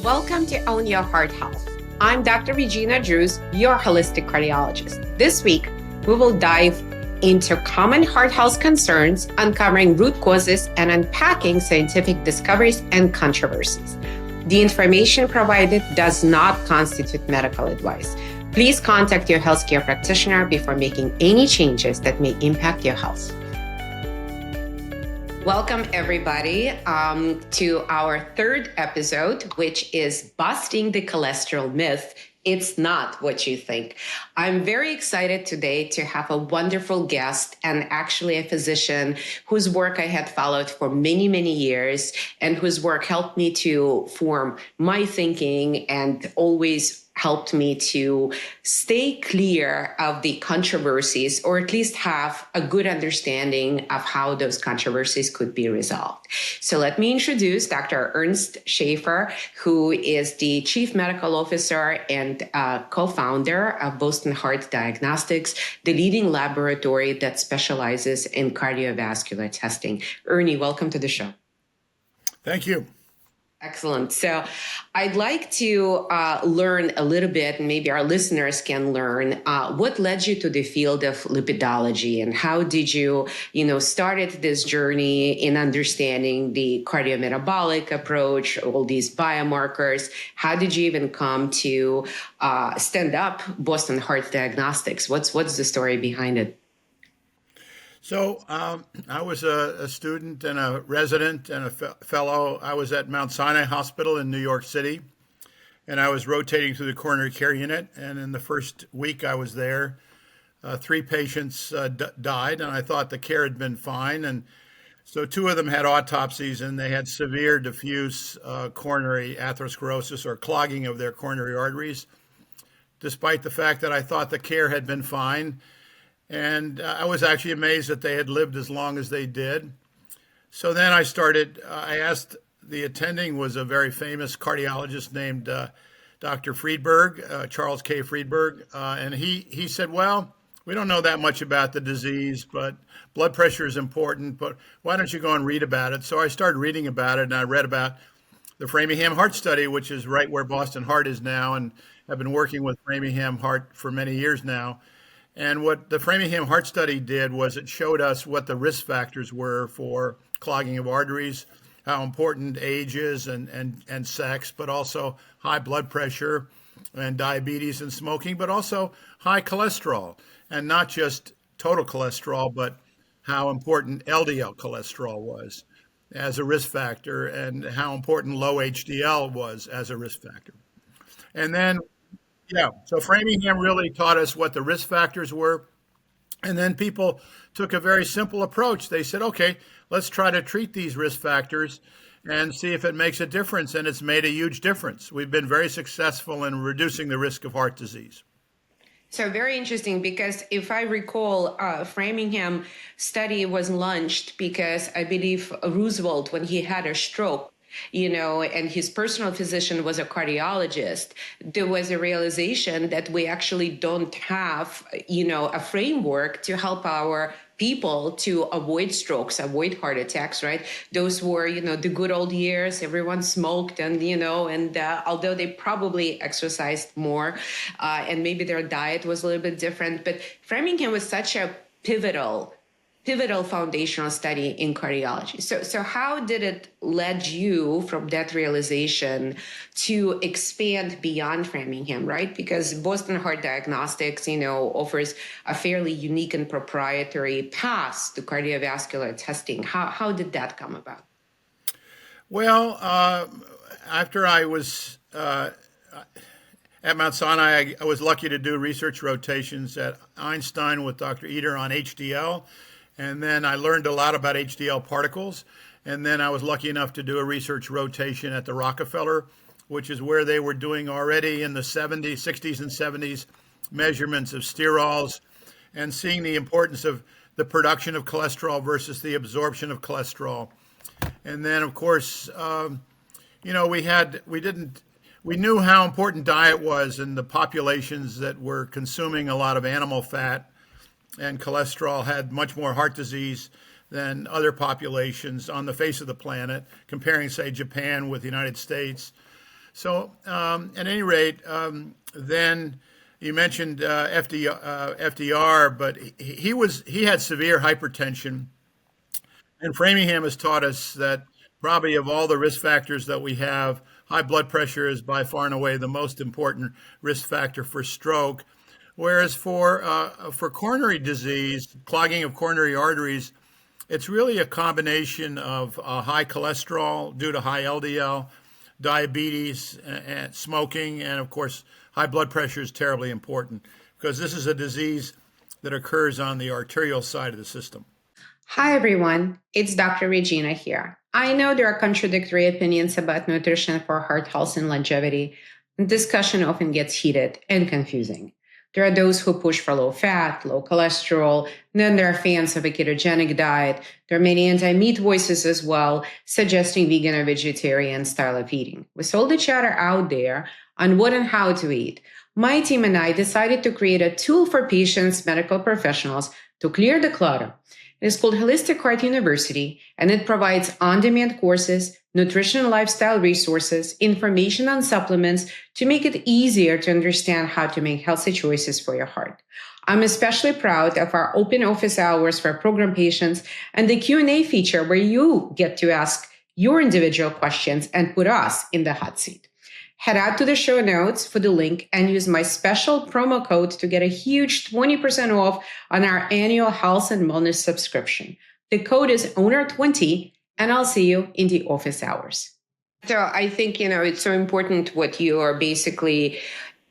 Welcome to Own Your Heart Health. I'm Dr. Regina Druz, your holistic cardiologist. This week, we will dive into common heart health concerns, uncovering root causes, and unpacking scientific discoveries and controversies. The information provided does not constitute medical advice. Please contact your healthcare practitioner before making any changes that may impact your health. Welcome, everybody, to our third episode, which is Busting the Cholesterol Myth. It's not what you think. I'm very excited today to have a wonderful guest and actually a physician whose work I had followed for many, many years and whose work helped me to form my thinking and always helped me to stay clear of the controversies, or at least have a good understanding of how those controversies could be resolved. So let me introduce Dr. Ernst Schaefer, who is the Chief Medical Officer and co-founder of Boston Heart Diagnostics, the leading laboratory that specializes in cardiovascular testing. Ernie, welcome to the show. Thank you. Excellent. So I'd like to learn a little bit, and maybe our listeners can learn what led you to the field of lipidology, and how did you, started this journey in understanding the cardiometabolic approach, all these biomarkers. How did you even come to stand up Boston Heart Diagnostics? What's the story behind it? So I was a student and a resident and a fellow. I was at Mount Sinai Hospital in New York City, and I was rotating through the coronary care unit. And in the first week I was there, 3 patients died, and I thought the care had been fine. And so 2 of them had autopsies, and they had severe diffuse coronary atherosclerosis, or clogging of their coronary arteries, despite the fact that I thought the care had been fine. And I was actually amazed that they had lived as long as they did. So then I asked, the attending was a very famous cardiologist named Dr. Friedberg, Charles K. Friedberg. And he said, well, we don't know that much about the disease, but blood pressure is important, but why don't you go and read about it? So I started reading about it, and I read about the Framingham Heart Study, which is right where Boston Heart is now, and I've been working with Framingham Heart for many years now. And what the Framingham Heart Study did was it showed us what the risk factors were for clogging of arteries, how important age is and sex, but also high blood pressure and diabetes and smoking, but also high cholesterol, and not just total cholesterol, but how important LDL cholesterol was as a risk factor, and how important low HDL was as a risk factor. And then so Framingham really taught us what the risk factors were. And then people took a very simple approach. They said, okay, let's try to treat these risk factors and see if it makes a difference. And it's made a huge difference. We've been very successful in reducing the risk of heart disease. So very interesting, because if I recall, Framingham study was launched because I believe Roosevelt, when he had a stroke, and his personal physician was a cardiologist, there was a realization that we actually don't have, a framework to help our people to avoid strokes, avoid heart attacks, right? Those were, the good old years. Everyone smoked, and, although they probably exercised more and maybe their diet was a little bit different, but Framingham was such a pivotal foundational study in cardiology. So how did it lead you from that realization to expand beyond Framingham, right? Because Boston Heart Diagnostics, offers a fairly unique and proprietary path to cardiovascular testing. How did that come about? Well, after I was at Mount Sinai, I was lucky to do research rotations at Einstein with Dr. Eder on HDL. And then I learned a lot about HDL particles. And then I was lucky enough to do a research rotation at the Rockefeller, which is where they were doing already in the 70s, 60s and 70s measurements of sterols, and seeing the importance of the production of cholesterol versus the absorption of cholesterol. And then, of course, we knew how important diet was in the populations that were consuming a lot of animal fat, and cholesterol had much more heart disease than other populations on the face of the planet, comparing, say, Japan with the United States. At any rate, then you mentioned FDR, but he had severe hypertension, and Framingham has taught us that probably of all the risk factors that we have, high blood pressure is by far and away the most important risk factor for stroke. Whereas for coronary disease, clogging of coronary arteries, it's really a combination of high cholesterol due to high LDL, diabetes, and smoking, and of course, high blood pressure is terribly important because this is a disease that occurs on the arterial side of the system. Hi, everyone. It's Dr. Regina here. I know there are contradictory opinions about nutrition for heart health and longevity. Discussion often gets heated and confusing. There are those who push for low fat, low cholesterol. Then there are fans of a ketogenic diet. There are many anti-meat voices as well, suggesting vegan or vegetarian style of eating. With all the chatter out there on what and how to eat, my team and I decided to create a tool for patients, medical professionals to clear the clutter. It is called Holistic Heart University, and it provides on-demand courses, nutrition and lifestyle resources, information on supplements to make it easier to understand how to make healthy choices for your heart. I'm especially proud of our open office hours for program patients and the Q&A feature where you get to ask your individual questions and put us in the hot seat. Head out to the show notes for the link and use my special promo code to get a huge 20% off on our annual health and wellness subscription. The code is owner20, and I'll see you in the office hours. So I think, it's so important what you are basically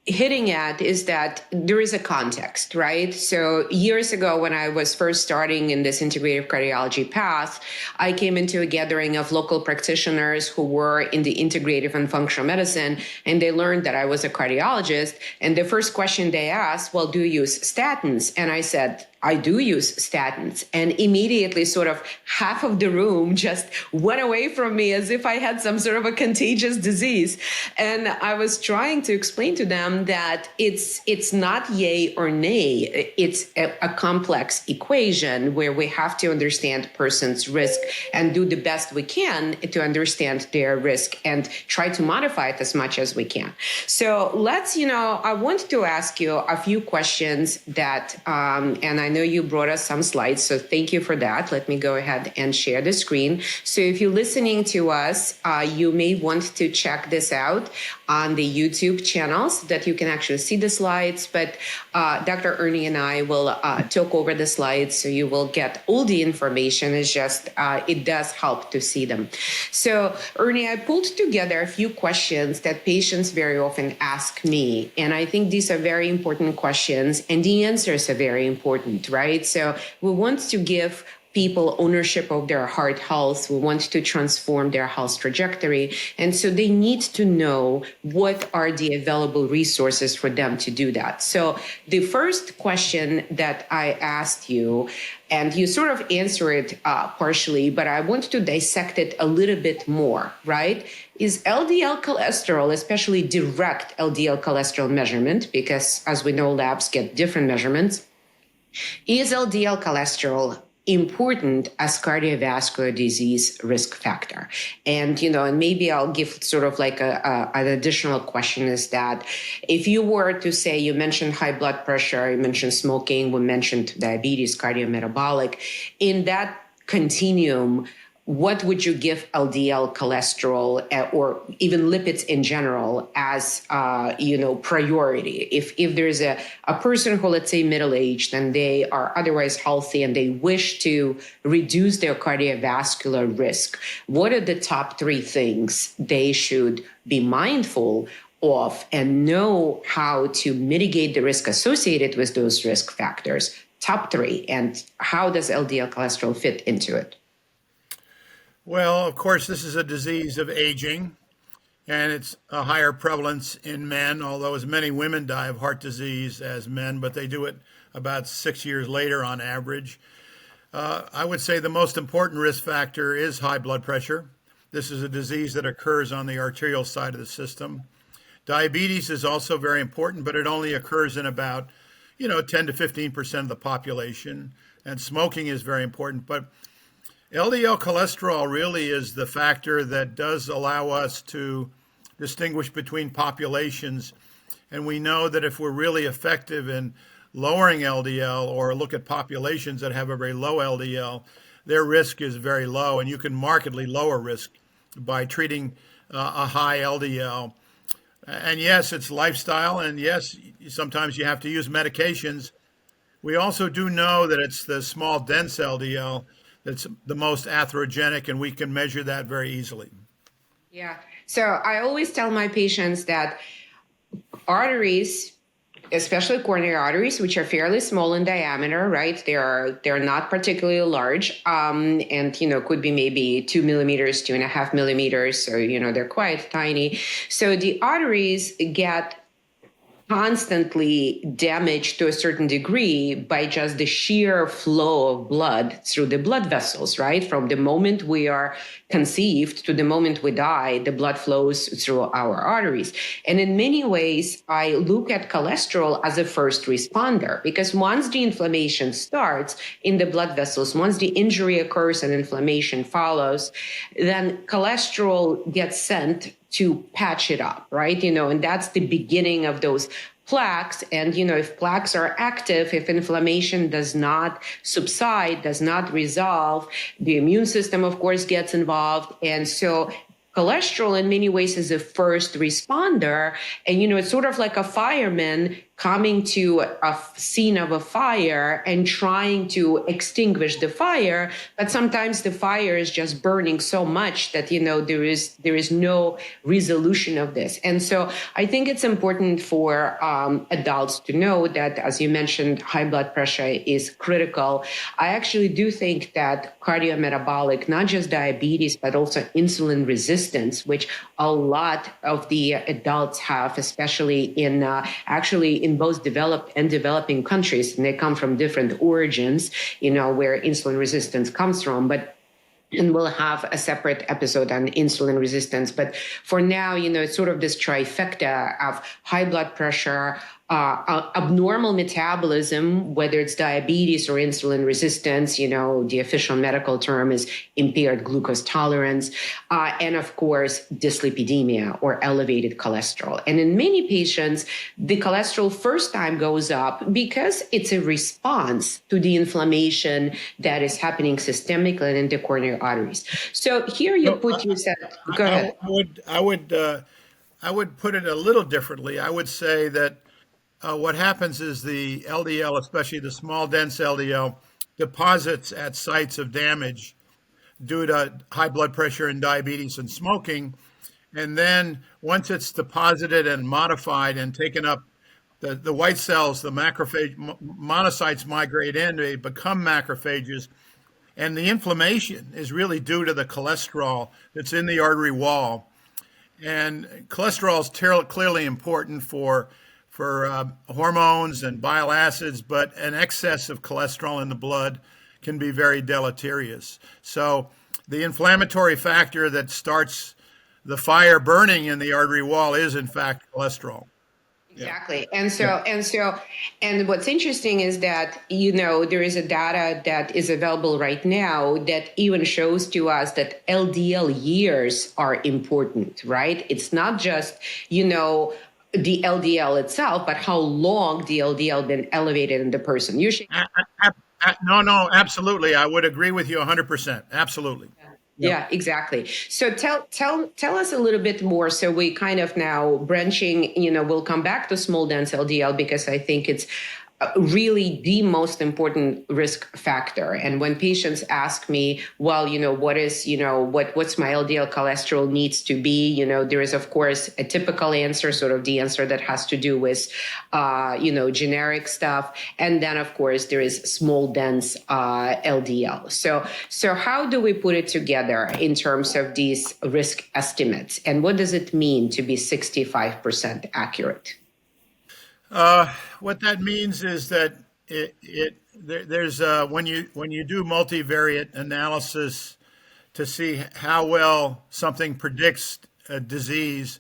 hitting at is that there is a context, right? So years ago, when I was first starting in this integrative cardiology path, I came into a gathering of local practitioners who were in the integrative and functional medicine, and they learned that I was a cardiologist. And the first question they asked, well, do you use statins? And I said, I do use statins. And immediately sort of half of the room just went away from me as if I had some sort of a contagious disease. And I was trying to explain to them that it's not yay or nay. It's a complex equation where we have to understand a person's risk and do the best we can to understand their risk and try to modify it as much as we can. So let's, I want to ask you a few questions that, and I know you brought us some slides, so thank you for that. Let me go ahead and share the screen. So if you're listening to us, you may want to check this out on the YouTube channel so that you can actually see the slides. But Dr. Ernie and I will talk over the slides, so you will get all the information. It's just, it does help to see them. So Ernie, I pulled together a few questions that patients very often ask me. And I think these are very important questions, and the answers are very important, right? So we want to give people ownership of their heart health. We want to transform their health trajectory. And so they need to know what are the available resources for them to do that. So the first question that I asked you, and you sort of answered it partially, but I want to dissect it a little bit more, right? Is LDL cholesterol, especially direct LDL cholesterol measurement, because as we know, labs get different measurements, is LDL cholesterol important as cardiovascular disease risk factor? And, and maybe I'll give sort of like an additional question is that if you were to say, you mentioned high blood pressure, you mentioned smoking, we mentioned diabetes, cardiometabolic, in that continuum, what would you give LDL cholesterol or even lipids in general as, priority? If there's a person who, let's say, middle-aged and they are otherwise healthy and they wish to reduce their cardiovascular risk, what are the top three things they should be mindful of and know how to mitigate the risk associated with those risk factors? Top three, and how does LDL cholesterol fit into it? Well, of course, this is a disease of aging, and it's a higher prevalence in men, although as many women die of heart disease as men, but they do it about 6 years later on average. I would say the most important risk factor is high blood pressure. This is a disease that occurs on the arterial side of the system. Diabetes is also very important, but it only occurs in about, 10 to 15% of the population. And smoking is very important, but LDL cholesterol really is the factor that does allow us to distinguish between populations. And we know that if we're really effective in lowering LDL, or look at populations that have a very low LDL, their risk is very low, and you can markedly lower risk by treating a high LDL. And yes, it's lifestyle, and yes, sometimes you have to use medications. We also do know that it's the small, dense LDL that's the most atherogenic, and we can measure that very easily. Yeah. So I always tell my patients that arteries, especially coronary arteries, which are fairly small in diameter, right? They're not particularly large, and could be maybe 2 millimeters, 2.5 millimeters. So they're quite tiny. So the arteries get constantly damaged to a certain degree by just the sheer flow of blood through the blood vessels, right? From the moment we are conceived to the moment we die, the blood flows through our arteries. And in many ways, I look at cholesterol as a first responder, because once the inflammation starts in the blood vessels, once the injury occurs and inflammation follows, then cholesterol gets sent to patch it up, right? And that's the beginning of those plaques. And, if plaques are active, if inflammation does not subside, does not resolve, the immune system, of course, gets involved. And so cholesterol in many ways is a first responder. And, it's sort of like a fireman coming to a scene of a fire and trying to extinguish the fire. But sometimes the fire is just burning so much that, there is no resolution of this. And so I think it's important for adults to know that, as you mentioned, high blood pressure is critical. I actually do think that cardiometabolic, not just diabetes, but also insulin resistance, which a lot of the adults have, especially in both developed and developing countries, and they come from different origins, where insulin resistance comes from. And we'll have a separate episode on insulin resistance. But for now, it's sort of this trifecta of high blood pressure, abnormal metabolism, whether it's diabetes or insulin resistance. The official medical term is impaired glucose tolerance, and of course, dyslipidemia, or elevated cholesterol. And in many patients, the cholesterol first time goes up because it's a response to the inflammation that is happening systemically and in the coronary arteries. So here you said, go ahead. I would put it a little differently. I would say that what happens is the LDL, especially the small dense LDL, deposits at sites of damage due to high blood pressure and diabetes and smoking. And then once it's deposited and modified and taken up, the white cells, the macrophage monocytes migrate in, they become macrophages. And the inflammation is really due to the cholesterol that's in the artery wall. And cholesterol is clearly important for hormones and bile acids, but an excess of cholesterol in the blood can be very deleterious. So the inflammatory factor that starts the fire burning in the artery wall is, in fact, cholesterol. Exactly. And what's interesting is that, there is a data that is available right now that even shows to us that LDL years are important, right? It's not just, the LDL itself, but how long the LDL been elevated in the person. Usually, No, absolutely. I would agree with you 100%. Absolutely. Yeah, exactly. So tell us a little bit more. So we kind of now branching, we'll come back to small dense LDL, because I think it's really the most important risk factor. And when patients ask me, well, what's my LDL cholesterol needs to be, there is, of course, a typical answer, sort of the answer that has to do with, generic stuff. And then, of course, there is small dense LDL. So how do we put it together in terms of these risk estimates? And what does it mean to be 65% accurate? What that means is that there's when you do multivariate analysis to see how well something predicts a disease,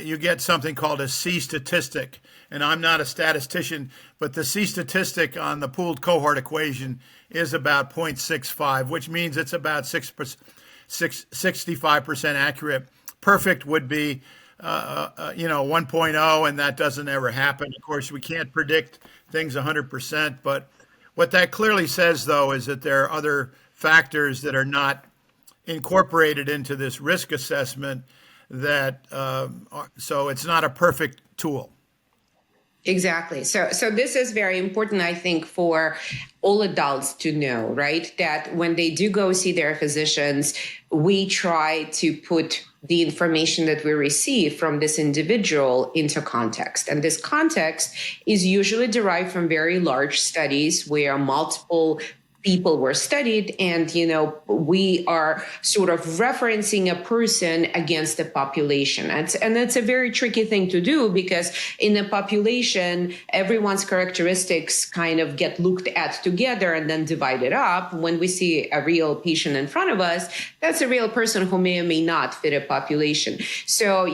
you get something called a C statistic. And I'm not a statistician, but the C statistic on the pooled cohort equation is about 0.65, which means it's about 65% accurate perfect would be 1.0, and that doesn't ever happen. Of course, we can't predict things 100%, but what that clearly says, though, is that there are other factors that are not incorporated into this risk assessment so it's not a perfect tool. Exactly. So this is very important, I think, for all adults to know, right? That when they do go see their physicians, we try to put the information that we receive from this individual into context. And this context is usually derived from very large studies where multiple people were studied, and we are sort of referencing a person against the population. And it's a very tricky thing to do, because in the population, everyone's characteristics kind of get looked at together and then divided up. When we see a real patient in front of us, that's a real person who may or may not fit a population. So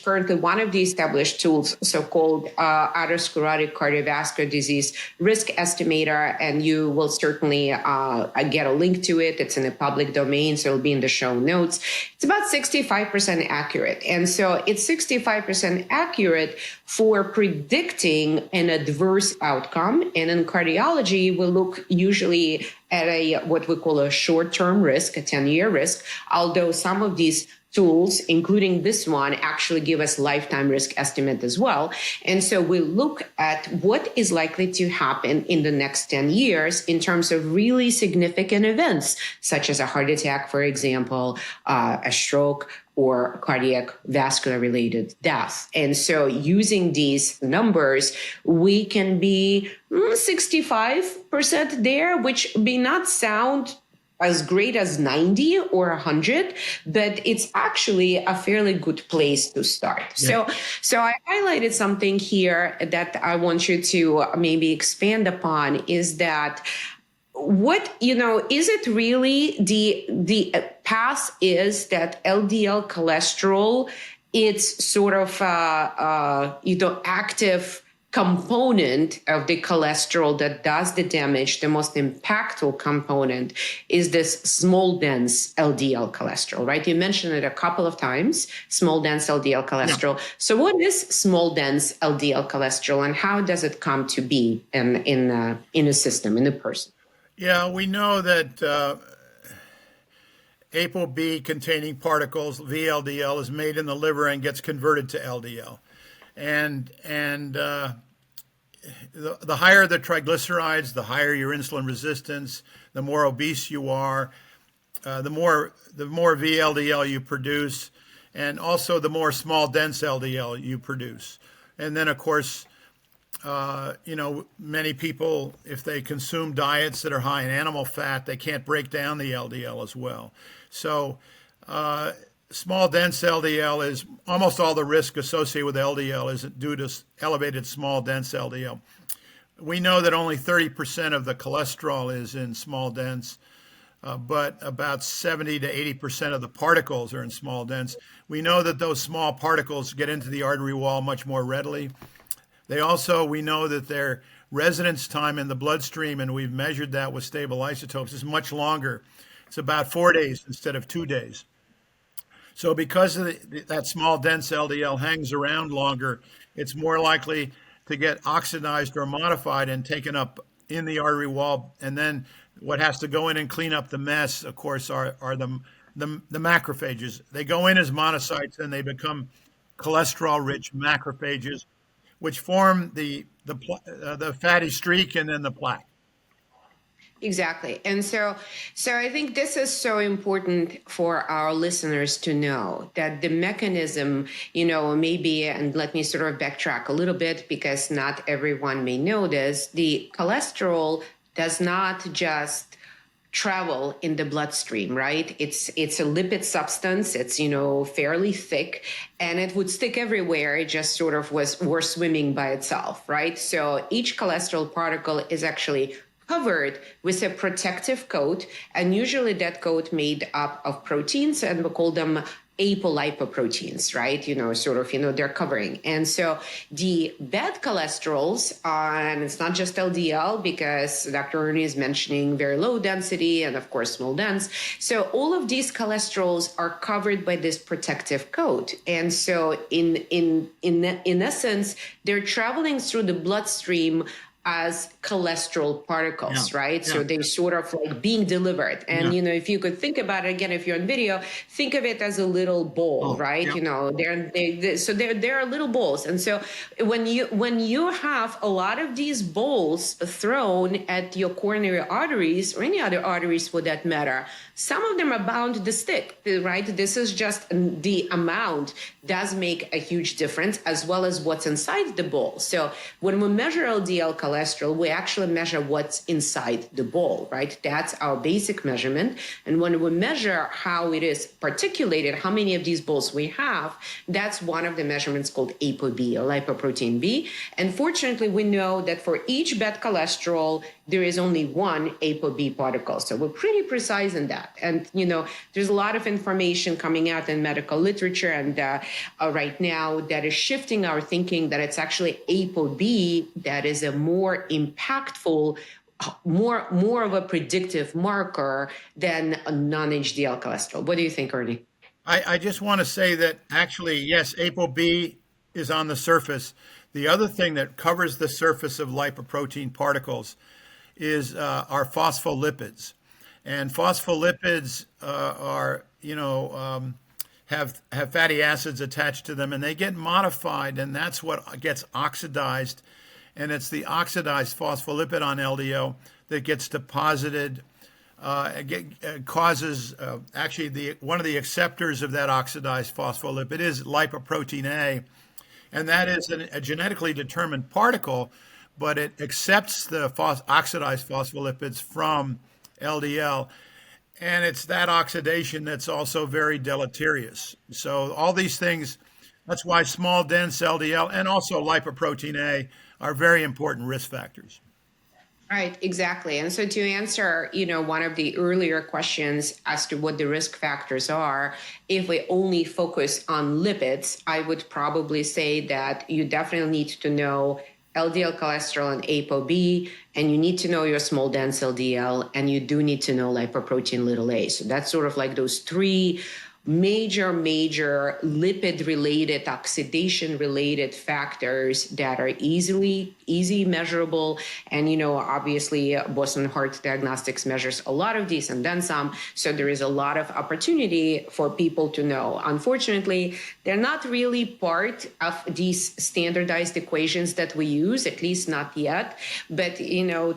currently one of the established tools, so-called atherosclerotic cardiovascular disease risk estimator, and you will certainly get a link to it. It's in the public domain, so it'll be in the show notes. It's about 65% accurate. And so it's 65% accurate for predicting an adverse outcome. And in cardiology, we look usually at what we call a short-term risk, a 10-year risk, although some of these tools, including this one, actually give us lifetime risk estimate as well. And so we look at what is likely to happen in the next 10 years in terms of really significant events, such as a heart attack, for example, a stroke, or cardiac vascular related death. And so using these numbers, we can be 65% there, which may not sound as great as 90 or 100, but it's actually a fairly good place to start. Yeah. So I highlighted something here that I want you to maybe expand upon, is that is it really the path is that LDL cholesterol, it's sort of active component of the cholesterol that does the damage. The most impactful component is this small dense LDL cholesterol, right? You mentioned it a couple of times, small dense LDL cholesterol. Yeah. So what is small dense LDL cholesterol, and how does it come to be in a system, in a person? Yeah, we know that ApoB containing particles, VLDL, is made in the liver and gets converted to LDL. And the higher the triglycerides, the higher your insulin resistance, the more obese you are, the more VLDL you produce, and also the more small dense LDL you produce. And then, of course, many people, if they consume diets that are high in animal fat, they can't break down the LDL as well. So small dense LDL is almost all the risk associated with LDL is due to elevated small dense LDL. We know that only 30% of the cholesterol is in small dense, but about 70 to 80% of the particles are in small dense. We know that those small particles get into the artery wall much more readily. We know that their residence time in the bloodstream, and we've measured that with stable isotopes, is much longer. It's about 4 days instead of 2 days. So because that small dense LDL hangs around longer, it's more likely to get oxidized or modified and taken up in the artery wall. And then what has to go in and clean up the mess, of course, are the macrophages. They go in as monocytes and they become cholesterol-rich macrophages, which form the fatty streak and then the plaque. Exactly. And so I think this is so important for our listeners to know, that the mechanism, maybe, and let me sort of backtrack a little bit because not everyone may know this, the cholesterol does not just travel in the bloodstream, right? It's a lipid substance. It's, fairly thick, and it would stick everywhere. It just sort of were swimming by itself, right? So each cholesterol particle is actually covered with a protective coat, and usually that coat made up of proteins, and we call them apolipoproteins, right? They're covering. And so the bad cholesterols, and it's not just LDL, because Dr. Ernie is mentioning very low density and of course small dense. So all of these cholesterols are covered by this protective coat. And so in essence, they're traveling through the bloodstream as cholesterol particles, right? So they're sort of like being delivered. And, if you could think about it again, if you're on video, think of it as a little bowl, right? So they're little bowls. And so when you have a lot of these bowls thrown at your coronary arteries, or any other arteries for that matter, some of them are bound to stick, right? This is just the amount does make a huge difference, as well as what's inside the bowl. So when we measure LDL cholesterol, we actually measure what's inside the bowl, right? That's our basic measurement. And when we measure how it is particulated, how many of these bowls we have, that's one of the measurements called ApoB, or lipoprotein B. And fortunately, we know that for each bad cholesterol, there is only one ApoB particle. So we're pretty precise in that. And, there's a lot of information coming out in medical literature and right now that is shifting our thinking that it's actually ApoB that is a more impactful, more of a predictive marker than a non-HDL cholesterol. What do you think, Ernie? I just want to say that actually, yes, ApoB is on the surface. The other thing that covers the surface of lipoprotein particles is our phospholipids. And phospholipids have fatty acids attached to them, and they get modified, and that's what gets oxidized. And it's the oxidized phospholipid on LDL that gets deposited, causes actually one of the acceptors of that oxidized phospholipid is lipoprotein A, and that is a genetically determined particle, but it accepts the oxidized phospholipids from LDL. And it's that oxidation that's also very deleterious. So all these things, that's why small dense LDL and also lipoprotein A are very important risk factors. Right, exactly. And so to answer, one of the earlier questions as to what the risk factors are, if we only focus on lipids, I would probably say that you definitely need to know LDL cholesterol and ApoB, and you need to know your small dense LDL, and you do need to know lipoprotein little a. So that's sort of like those three major lipid related, oxidation related factors that are easy measurable. And obviously Boston Heart Diagnostics measures a lot of these and then some, so there is a lot of opportunity for people to know. Unfortunately, they're not really part of these standardized equations that we use, at least not yet, but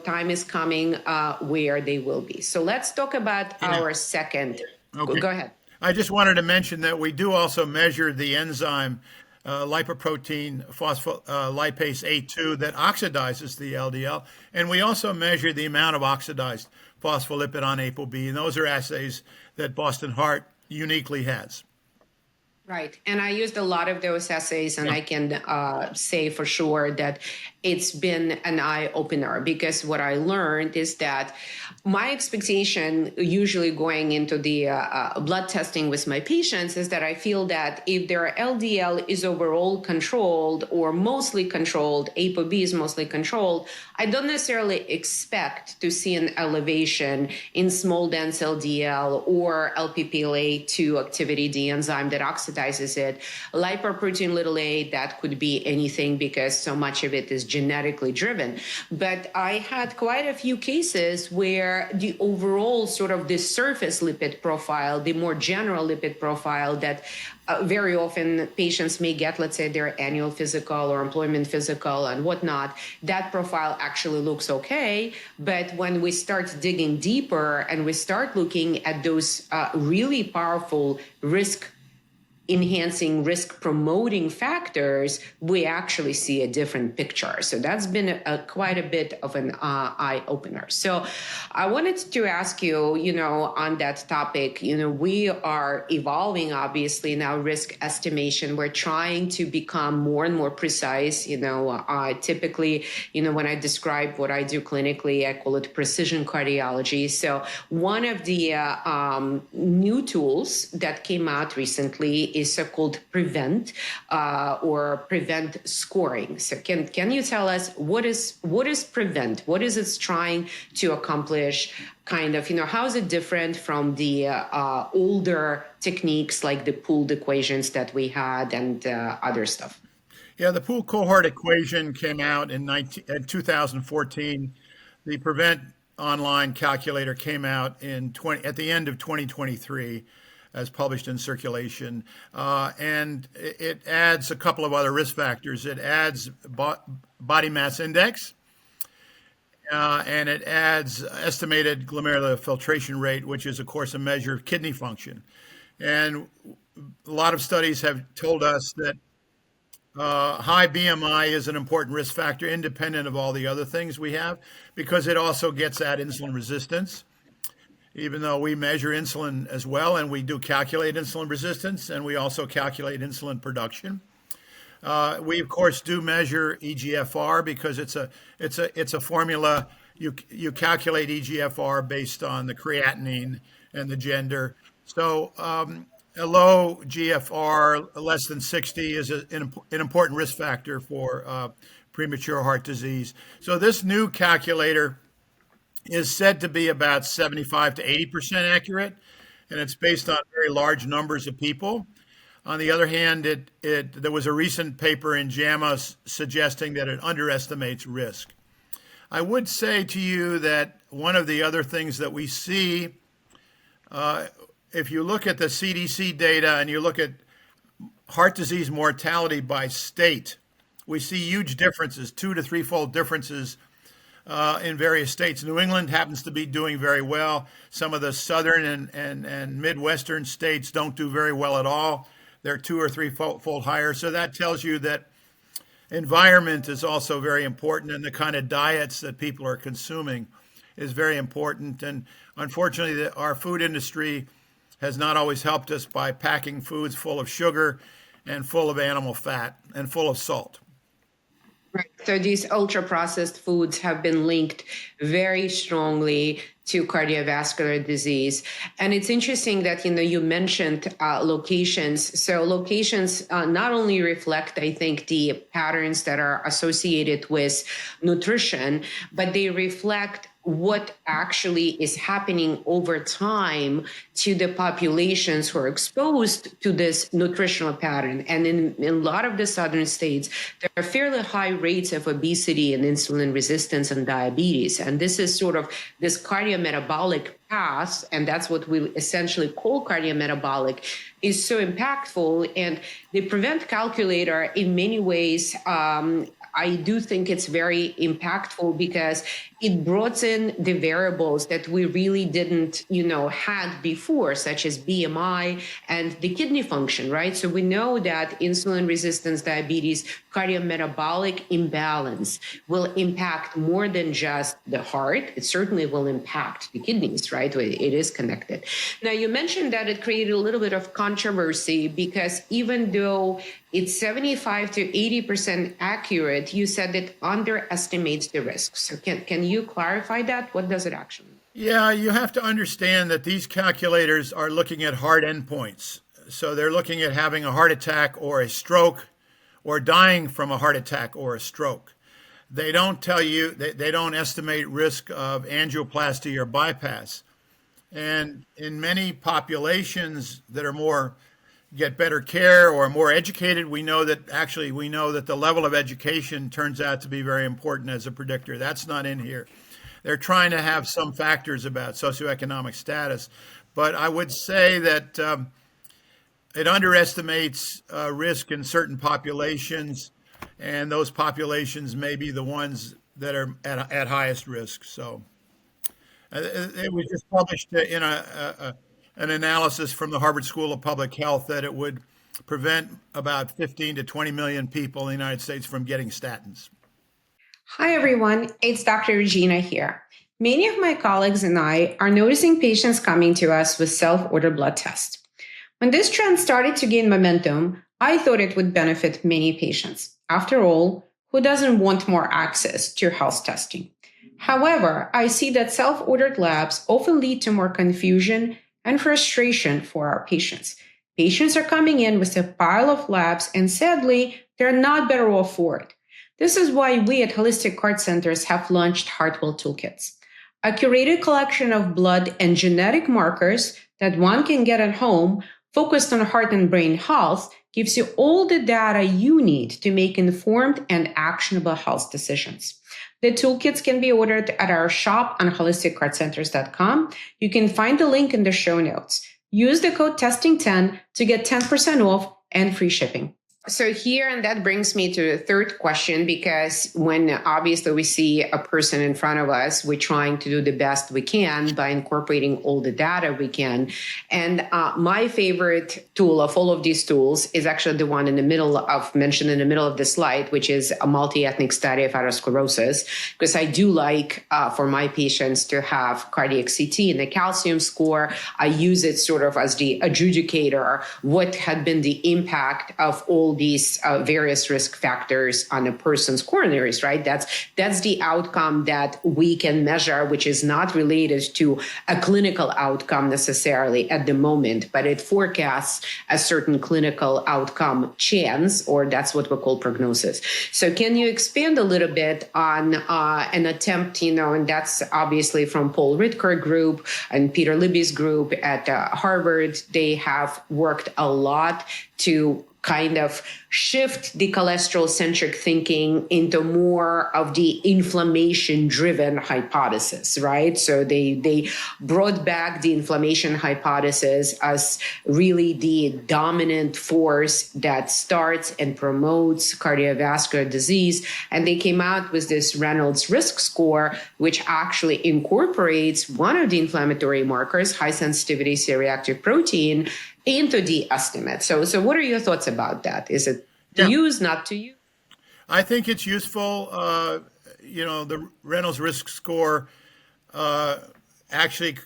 time is coming where they will be. So let's talk about our second. Okay. Go ahead. I just wanted to mention that we do also measure the enzyme lipoprotein phospholipase A2 that oxidizes the LDL, and we also measure the amount of oxidized phospholipid on ApoB, and those are assays that Boston Heart uniquely has. Right. And I used a lot of those assays, and I can say for sure that it's been an eye-opener, because what I learned is that my expectation usually going into the blood testing with my patients is that I feel that if their LDL is overall controlled or mostly controlled, ApoB is mostly controlled, I don't necessarily expect to see an elevation in small dense LDL or LPPLA2 activity, the enzyme that oxidizes it. Lipoprotein little a, that could be anything because so much of it is genetically driven. But I had quite a few cases where the overall sort of the surface lipid profile, the more general lipid profile that very often patients may get, let's say their annual physical or employment physical and whatnot, that profile actually looks okay. But when we start digging deeper and we start looking at those really powerful risk enhancing risk promoting factors, we actually see a different picture. So that's been quite a bit of an eye opener. So I wanted to ask you, on that topic, we are evolving obviously in our risk estimation. We're trying to become more and more precise. Typically, when I describe what I do clinically, I call it precision cardiology. So one of the new tools that came out recently is so-called prevent or prevent scoring. So can you tell us what is prevent? What is it trying to accomplish? Kind of, how is it different from the older techniques like the pooled equations that we had and other stuff? Yeah, the pool cohort equation came out in 2014. The Prevent online calculator came out at the end of 2023, as published in Circulation, and it adds a couple of other risk factors. It adds body mass index, and it adds estimated glomerular filtration rate, which is, of course, a measure of kidney function. And a lot of studies have told us that high BMI is an important risk factor, independent of all the other things we have, because it also gets at insulin resistance. Even though we measure insulin as well, and we do calculate insulin resistance, and we also calculate insulin production. We of course do measure EGFR because it's a formula. You calculate EGFR based on the creatinine and the gender. So a low GFR less than 60 is an important risk factor for premature heart disease. So this new calculator is said to be about 75 to 80% accurate, and it's based on very large numbers of people. On the other hand, there was a recent paper in JAMA suggesting that it underestimates risk. I would say to you that one of the other things that we see, if you look at the CDC data and you look at heart disease mortality by state, we see huge differences, 2 to 3-fold differences in various states. New England happens to be doing very well. Some of the southern and Midwestern states don't do very well at all. They're 2 or 3-fold higher. So that tells you that environment is also very important, and the kind of diets that people are consuming is very important. And unfortunately, our food industry has not always helped us by packing foods full of sugar and full of animal fat and full of salt. Right. So these ultra processed foods have been linked very strongly to cardiovascular disease. And it's interesting that, you mentioned locations. So locations not only reflect, I think, the patterns that are associated with nutrition, but they reflect what actually is happening over time to the populations who are exposed to this nutritional pattern. And in a lot of the southern states, there are fairly high rates of obesity and insulin resistance and diabetes. And this is sort of this cardiometabolic path, and that's what we essentially call cardiometabolic, is so impactful. And the prevent calculator, in many ways, I do think it's very impactful because it brought in the variables that we really didn't, had before, such as BMI and the kidney function, right? So we know that insulin resistance, diabetes, cardiometabolic imbalance will impact more than just the heart. It certainly will impact the kidneys, right? It is connected. Now, you mentioned that it created a little bit of controversy because even though it's 75 to 80% accurate, you said it underestimates the risks. So can you clarify that? What does it actually mean? Yeah, you have to understand that these calculators are looking at hard endpoints. So they're looking at having a heart attack or a stroke or dying from a heart attack or a stroke. They don't tell you, they don't estimate risk of angioplasty or bypass. And in many populations that are get better care or more educated, we know that the level of education turns out to be very important as a predictor. That's not in here. They're trying to have some factors about socioeconomic status, but I would say that it underestimates risk in certain populations, and those populations may be the ones that are at highest risk. So it was just published in an analysis from the Harvard School of Public Health that it would prevent about 15 to 20 million people in the United States from getting statins. Hi, everyone. It's Dr. Regina here. Many of my colleagues and I are noticing patients coming to us with self-ordered blood tests. When this trend started to gain momentum, I thought it would benefit many patients. After all, who doesn't want more access to health testing? However, I see that self-ordered labs often lead to more confusion and frustration for our patients. Patients are coming in with a pile of labs, and sadly, they're not better off for it. This is why we at Holistic Heart Centers have launched Heartwell Toolkits, a curated collection of blood and genetic markers that one can get at home, focused on heart and brain health, gives you all the data you need to make informed and actionable health decisions. The toolkits can be ordered at our shop on holisticheartcenters.com. You can find the link in the show notes. Use the code TESTING10 to get 10% off and free shipping. So here, and that brings me to the third question, because when obviously we see a person in front of us, we're trying to do the best we can by incorporating all the data we can. And my favorite tool of all of these tools is actually the one in the middle of mentioned in the middle of the slide, which is a multi-ethnic study of atherosclerosis, because I do like for my patients to have cardiac CT and the calcium score. I use it sort of as the adjudicator, what had been the impact of all these various risk factors on a person's coronaries, right? That's the outcome that we can measure, which is not related to a clinical outcome necessarily at the moment, but it forecasts a certain clinical outcome chance, or that's what we call prognosis. So can you expand a little bit on an attempt, and that's obviously from Paul Ridker group and Peter Libby's group at Harvard. They have worked a lot to kind of shift the cholesterol-centric thinking into more of the inflammation-driven hypothesis, right? So they brought back the inflammation hypothesis as really the dominant force that starts and promotes cardiovascular disease. And they came out with this Reynolds risk score, which actually incorporates one of the inflammatory markers, high-sensitivity C-reactive protein, into the estimate. So what are your thoughts about that? Is it to use, not to use? I think it's useful. The Reynolds risk score actually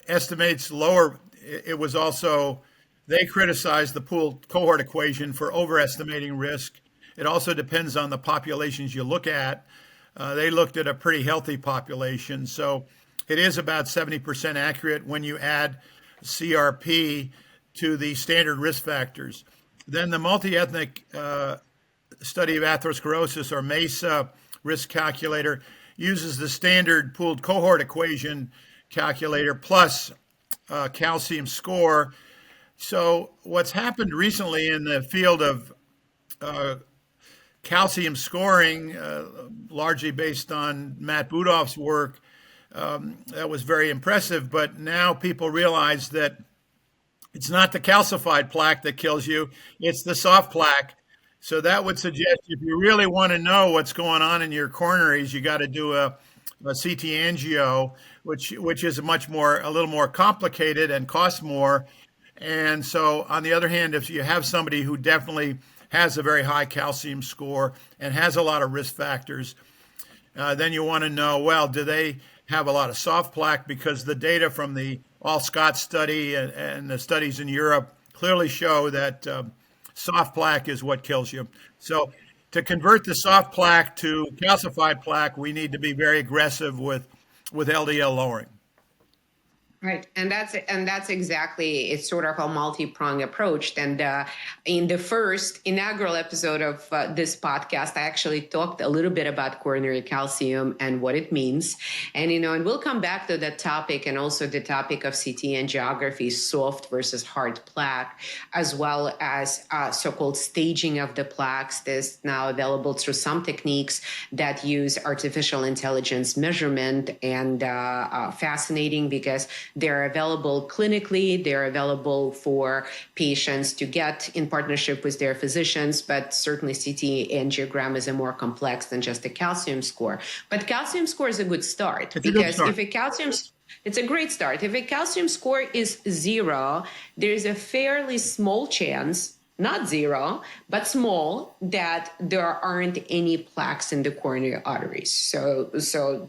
estimates lower. It was also, they criticized the pooled cohort equation for overestimating risk. It also depends on the populations you look at. They looked at a pretty healthy population. So it is about 70% accurate when you add CRP to the standard risk factors. Then the multi-ethnic study of atherosclerosis, or MESA risk calculator, uses the standard pooled cohort equation calculator plus calcium score. So what's happened recently in the field of calcium scoring, largely based on Matt Budoff's work, that was very impressive, but now people realize that it's not the calcified plaque that kills you, it's the soft plaque. So that would suggest if you really want to know what's going on in your coronaries, you got to do a CT angio, which is a little more complicated and costs more. And so on the other hand, if you have somebody who definitely has a very high calcium score and has a lot of risk factors, then you want to know, well, do they have a lot of soft plaque? Because the data from the All-Scott study and the studies in Europe clearly show that soft plaque is what kills you. So to convert the soft plaque to calcified plaque, we need to be very aggressive with LDL lowering. Right. And that's exactly, it's sort of a multi-pronged approach. And in the first inaugural episode of this podcast, I actually talked a little bit about coronary calcium and what it means. And, and we'll come back to that topic, and also the topic of CT angiography, soft versus hard plaque, as well as so-called staging of the plaques. There's now available through some techniques that use artificial intelligence measurement, and fascinating because they're available clinically, they're available for patients to get in partnership with their physicians, but certainly CT angiogram is a more complex than just a calcium score. But calcium score is a good start, because if a calcium It's a great start. If a calcium score is 0, there's a fairly small chance, not 0, but small, that there aren't any plaques in the coronary arteries. So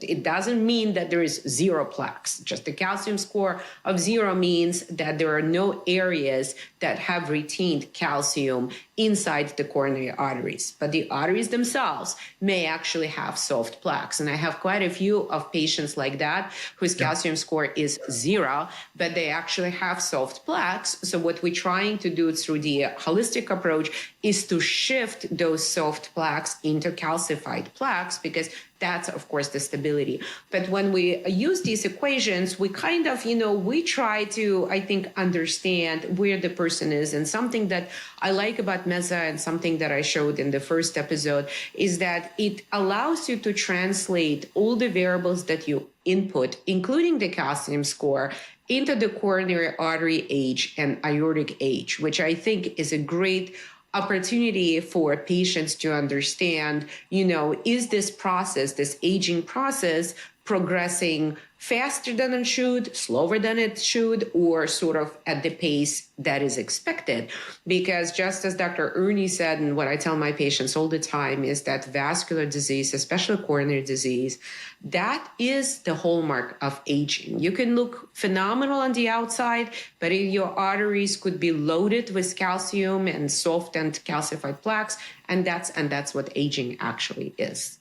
it doesn't mean that there is 0 plaques. Just a calcium score of 0 means that there are no areas that have retained calcium inside the coronary arteries. But the arteries themselves may actually have soft plaques. And I have quite a few of patients like that whose calcium score is 0, but they actually have soft plaques. So what we're trying to do through the holistic approach is to shift those soft plaques into calcified plaques, because that's, of course, the stability. But when we use these equations, we kind of, we try to, I think, understand where the person is. And something that I like about MESA and something that I showed in the first episode is that it allows you to translate all the variables that you input, including the calcium score, into the coronary artery age and aortic age, which I think is a great opportunity for patients to understand, is this process, this aging process, progressing faster than it should, slower than it should, or sort of at the pace that is expected. Because just as Dr. Ernie said, and what I tell my patients all the time is that vascular disease, especially coronary disease, that is the hallmark of aging. You can look phenomenal on the outside, but if your arteries could be loaded with calcium and soft and calcified plaques, and that's what aging actually is.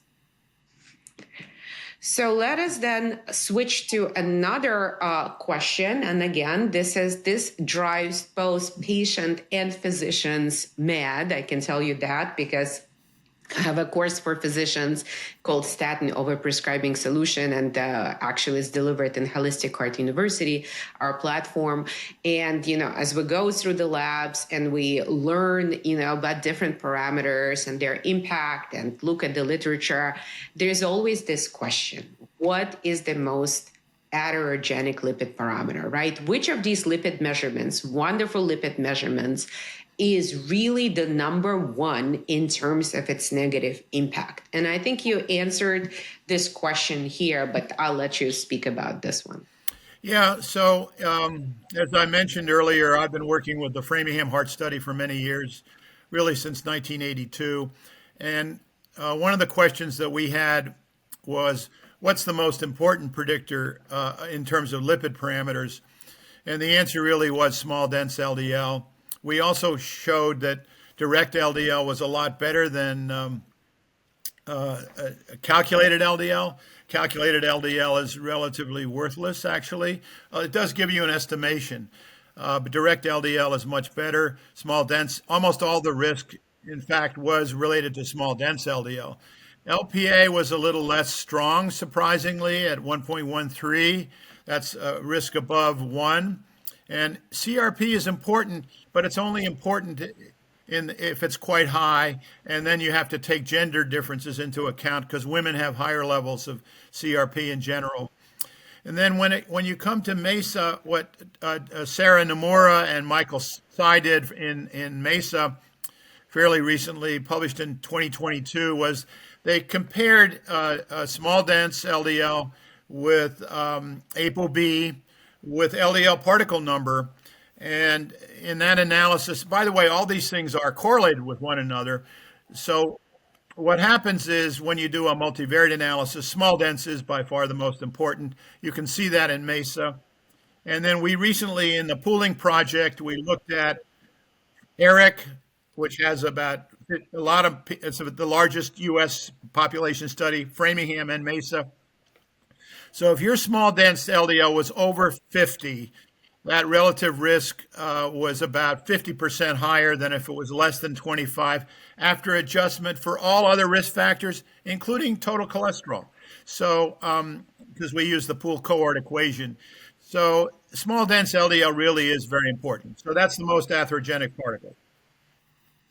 So let us then switch to another question. And again, this drives both patient and physicians mad. I can tell you that because I have a course for physicians called Statin Overprescribing Solution, and actually is delivered in Holistic Heart University, our platform. And, as we go through the labs and we learn, about different parameters and their impact and look at the literature, there's always this question: what is the most atherogenic lipid parameter, right? Which of these lipid measurements, wonderful lipid measurements, is really the number one in terms of its negative impact? And I think you answered this question here, but I'll let you speak about this one. Yeah, so as I mentioned earlier, I've been working with the Framingham Heart Study for many years, really since 1982. And one of the questions that we had was, what's the most important predictor in terms of lipid parameters? And the answer really was small dense LDL. We also showed that direct LDL was a lot better than calculated LDL. Calculated LDL is relatively worthless, actually. It does give you an estimation, but direct LDL is much better. Small dense, almost all the risk, in fact, was related to small dense LDL. LPA was a little less strong, surprisingly, at 1.13. That's a risk above 1. And CRP is important, but it's only important if it's quite high, and then you have to take gender differences into account because women have higher levels of CRP in general. And then when you come to MESA, what Sarah Nomura and Michael Tsai did in MESA fairly recently, published in 2022, was they compared small dense LDL with ApoB with LDL particle number. And in that analysis, by the way, all these things are correlated with one another. So what happens is when you do a multivariate analysis, small dense is by far the most important. You can see that in MESA. And then we recently, in the pooling project, we looked at ERIC, which has about it's the largest U.S. population study, Framingham and MESA. So if your small dense LDL was over 50, that relative risk was about 50% higher than if it was less than 25 after adjustment for all other risk factors, including total cholesterol. So, because we use the pooled cohort equation. So small dense LDL really is very important. So that's the most atherogenic particle.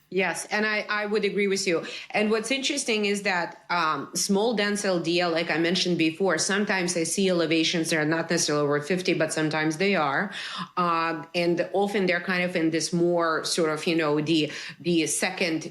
Yes, and I would agree with you. And what's interesting is that small dense LDL, like I mentioned before, sometimes I see elevations that are not necessarily over 50, but sometimes they are. And often they're kind of in this more sort of, the second,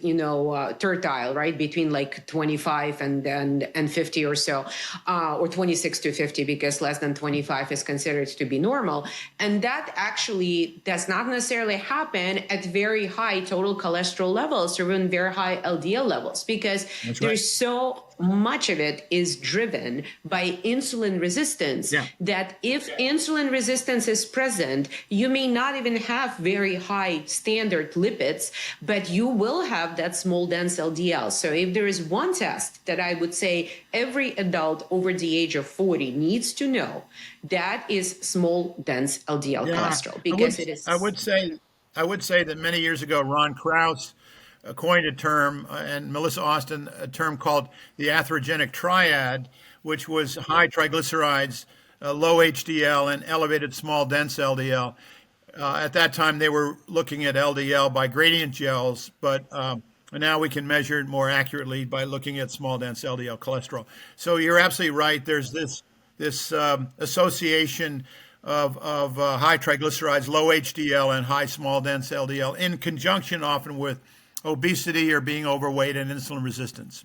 tertile, right? Between like 25 and 50 or so, or 26 to 50, because less than 25 is considered to be normal. And that actually does not necessarily happen at very high total cholesterol levels or even very high LDL levels, because That's right. there's so much of it is driven by insulin resistance, Yeah. that if insulin resistance is present, you may not even have very high standard lipids, but you will have that small dense LDL. So if there is one test that I would say every adult over the age of 40 needs to know, that is small dense LDL Yeah, cholesterol, I would because it I is. would say I would say that many years ago, Ron Krauss coined a term, and Melissa Austin a term called the atherogenic triad, which was high triglycerides, low HDL, and elevated small dense LDL. At that time, they were looking at LDL by gradient gels, but now we can measure it more accurately by looking at small dense LDL cholesterol. So you're absolutely right. There's this association of high triglycerides, low HDL, and high small dense LDL in conjunction often with obesity or being overweight and insulin resistance.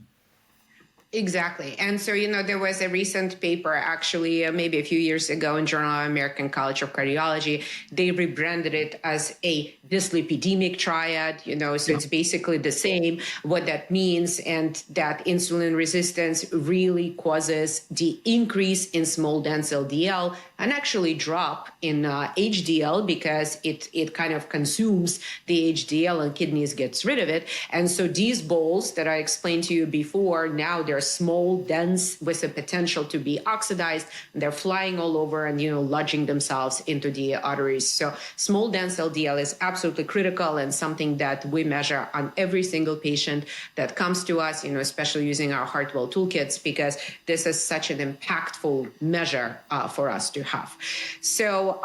Exactly. And so, there was a recent paper actually, maybe a few years ago in Journal of American College of Cardiology. They rebranded it as a dyslipidemic triad, so Yeah. it's basically the same, what that means, and that insulin resistance really causes the increase in small dense LDL and actually drop in HDL, because it kind of consumes the HDL and kidneys gets rid of it. And so these bowls that I explained to you before, now they're small, dense, with the potential to be oxidized. And they're flying all over and, lodging themselves into the arteries. So small, dense LDL is absolutely critical and something that we measure on every single patient that comes to us, especially using our Heartwell toolkits, because this is such an impactful measure for us to have. So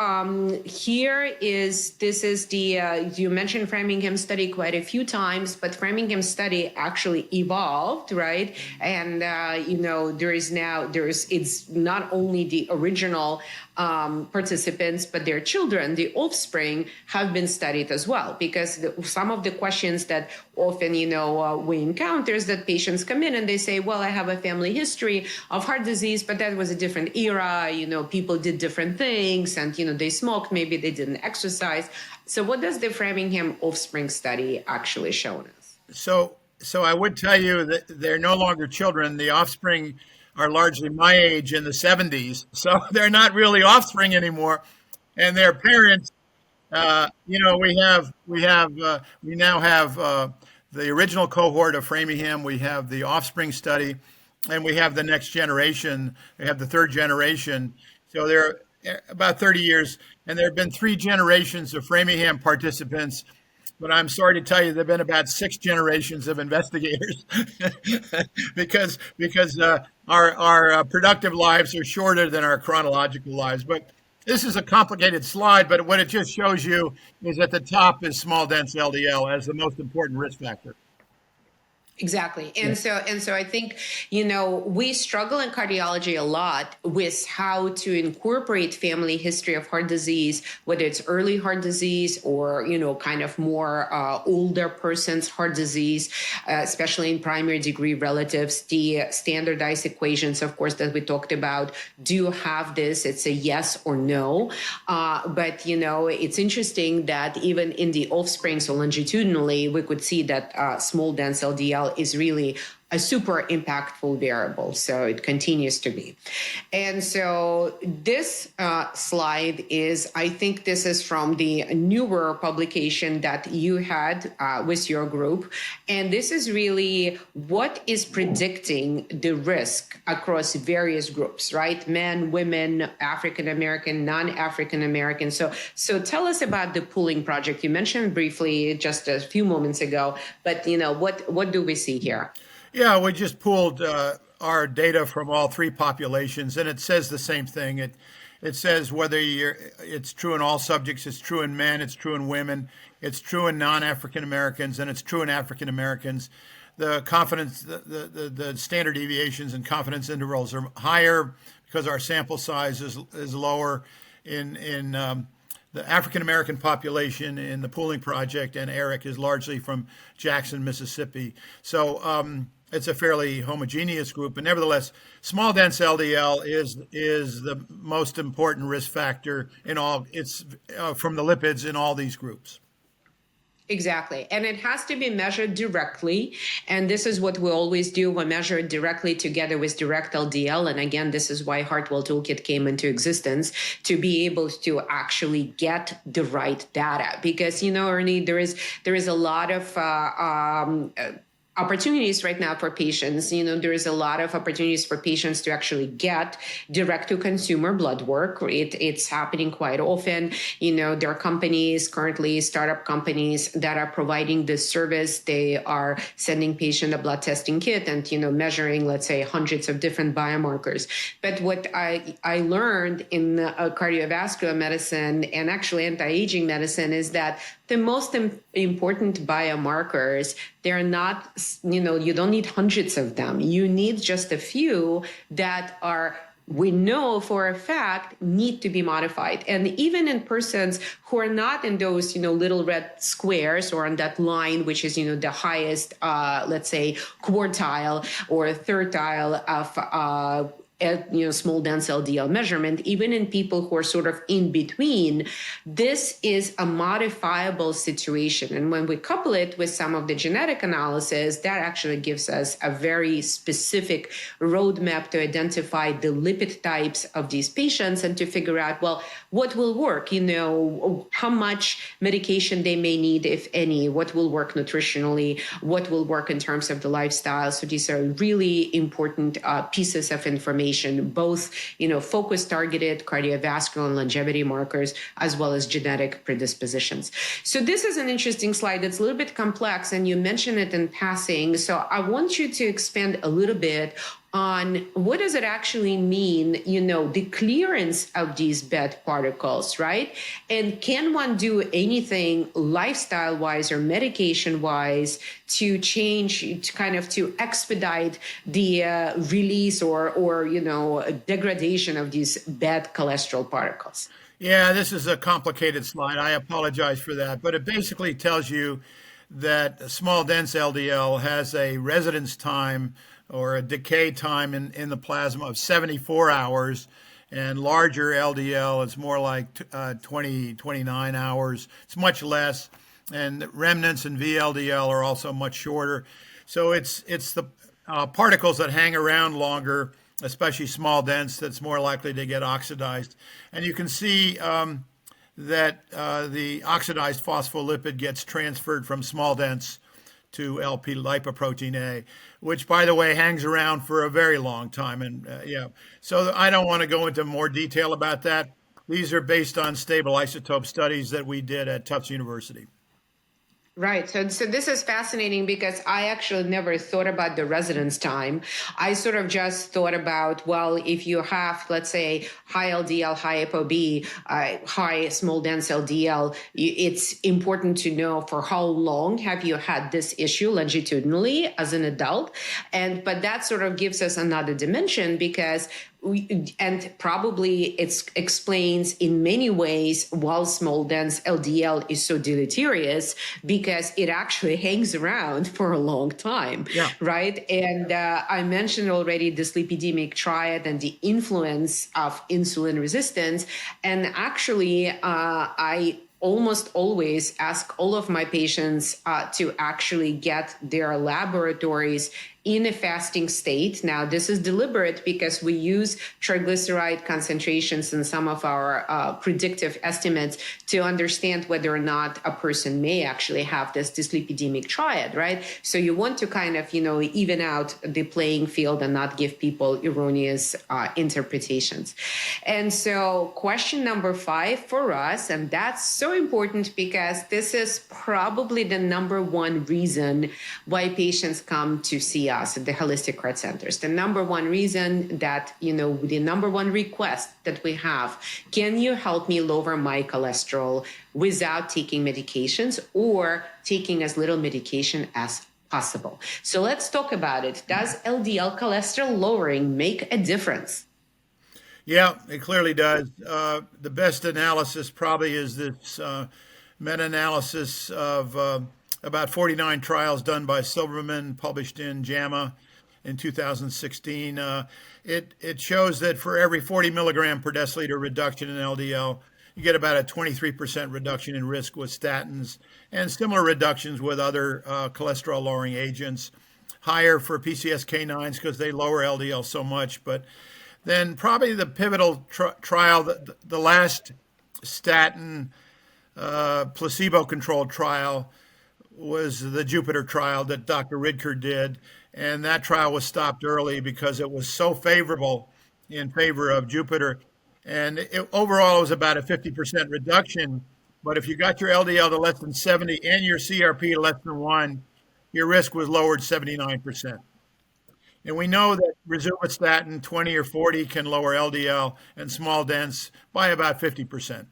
this is the, you mentioned Framingham study quite a few times, but Framingham study actually evolved, right? And it's not only the original participants, but their children, the offspring, have been studied as well, because some of the questions that often, we encounter is that patients come in and they say, well, I have a family history of heart disease, but that was a different era, people did different things, and, they smoked, maybe they didn't exercise. So what does the Framingham offspring study actually show us? So I would tell you that they're no longer children. The offspring are largely my age in the 70s. So they're not really offspring anymore. And their parents, we now have the original cohort of Framingham. We have the offspring study, and we have the next generation. We have the third generation. So they're about 30 years, and there have been three generations of Framingham participants. But I'm sorry to tell you, there've been about six generations of investigators because our productive lives are shorter than our chronological lives. But this is a complicated slide, but what it just shows you is at the top is small dense LDL as the most important risk factor. Exactly. Yeah. And so I think, we struggle in cardiology a lot with how to incorporate family history of heart disease, whether it's early heart disease or, kind of more older person's heart disease, especially in primary degree relatives. The standardized equations, of course, that we talked about do have this. It's a yes or no. But, it's interesting that even in the offspring, so longitudinally, we could see that small dense LDL is really a super impactful variable. So it continues to be. And so this slide is, I think this is from the newer publication that you had with your group. And this is really what is predicting the risk across various groups, right? Men, women, African-American, non-African-American. So tell us about the pooling project. You mentioned briefly just a few moments ago, but what do we see here? Yeah, we just pulled our data from all three populations, and it says the same thing. It says whether it's true in all subjects, it's true in men, it's true in women, it's true in non-African Americans, and it's true in African Americans. The confidence, the standard deviations and confidence intervals are higher because our sample size is lower in the African American population in the pooling project, and Eric is largely from Jackson, Mississippi. So it's a fairly homogeneous group, but nevertheless, small dense LDL is the most important risk factor in all. It's from the lipids in all these groups. Exactly. And it has to be measured directly. And this is what we always do. We measure it directly together with direct LDL. And again, this is why Hartwell Toolkit came into existence, to be able to actually get the right data. Because, Ernie, there is a lot of opportunities right now for patients. There is a lot of opportunities for patients to actually get direct to consumer blood work. It's happening quite often. There are companies, currently startup companies, that are providing this service. They are sending patient a blood testing kit and, measuring, let's say, hundreds of different biomarkers. But what I learned in cardiovascular medicine and actually anti-aging medicine is that the most important biomarkers, they're not, you don't need hundreds of them. You need just a few that are, we know for a fact, need to be modified. And even in persons who are not in those, little red squares or on that line, which is, the highest, let's say, quartile or thirtile of small dense LDL measurement, even in people who are sort of in between, this is a modifiable situation. And when we couple it with some of the genetic analysis, that actually gives us a very specific roadmap to identify the lipid types of these patients and to figure out, well, what will work, how much medication they may need, if any, what will work nutritionally, what will work in terms of the lifestyle. So these are really important pieces of information, both, focus targeted cardiovascular and longevity markers, as well as genetic predispositions. So this is an interesting slide. It's a little bit complex, and you mentioned it in passing. So I want you to expand a little bit on what does it actually mean, the clearance of these bad particles, right? And can one do anything lifestyle-wise or medication-wise to change, to expedite the release or degradation of these bad cholesterol particles? Yeah, this is a complicated slide. I apologize for that, but it basically tells you that small dense LDL has a residence time or a decay time in the plasma of 74 hours, and larger LDL is more like 29 hours. It's much less, and remnants in VLDL are also much shorter. So it's the particles that hang around longer, especially small dense, that's more likely to get oxidized. And you can see that the oxidized phospholipid gets transferred from small dense to LP lipoprotein A, which, by the way, hangs around for a very long time. And so I don't want to go into more detail about that. These are based on stable isotope studies that we did at Tufts University. Right. So this is fascinating because I actually never thought about the residence time. I sort of just thought about, well, if you have, let's say, high LDL, high ApoB, high small dense LDL, it's important to know for how long have you had this issue longitudinally as an adult. But that sort of gives us another dimension because and probably it explains in many ways why small dense LDL is so deleterious, because it actually hangs around for a long time, right? And I mentioned already this lipidemic triad and the influence of insulin resistance. And actually, I almost always ask all of my patients to actually get their laboratories in a fasting state. Now, this is deliberate because we use triglyceride concentrations in some of our predictive estimates to understand whether or not a person may actually have this dyslipidemic triad, right? So you want to kind of, even out the playing field and not give people erroneous interpretations. And so question number 5 for us, and that's so important because this is probably the number one reason why patients come to see us. us at the Holistic Heart Centers. The number one reason that, the number one request that we have, can you help me lower my cholesterol without taking medications or taking as little medication as possible? So let's talk about it. Does LDL cholesterol lowering make a difference? Yeah, it clearly does. The best analysis probably is this meta-analysis of about 49 trials done by Silverman, published in JAMA in 2016. It shows that for every 40 milligram per deciliter reduction in LDL, you get about a 23% reduction in risk with statins and similar reductions with other cholesterol-lowering agents. Higher for PCSK9s because they lower LDL so much. But then probably the pivotal trial, the last statin placebo-controlled trial was the Jupiter trial that Dr. Ridker did. And that trial was stopped early because it was so favorable in favor of Jupiter. And overall, it was about a 50% reduction. But if you got your LDL to less than 70 and your CRP to less than 1, your risk was lowered 79%. And we know that rosuvastatin 20 or 40 can lower LDL and small dense by about 50%.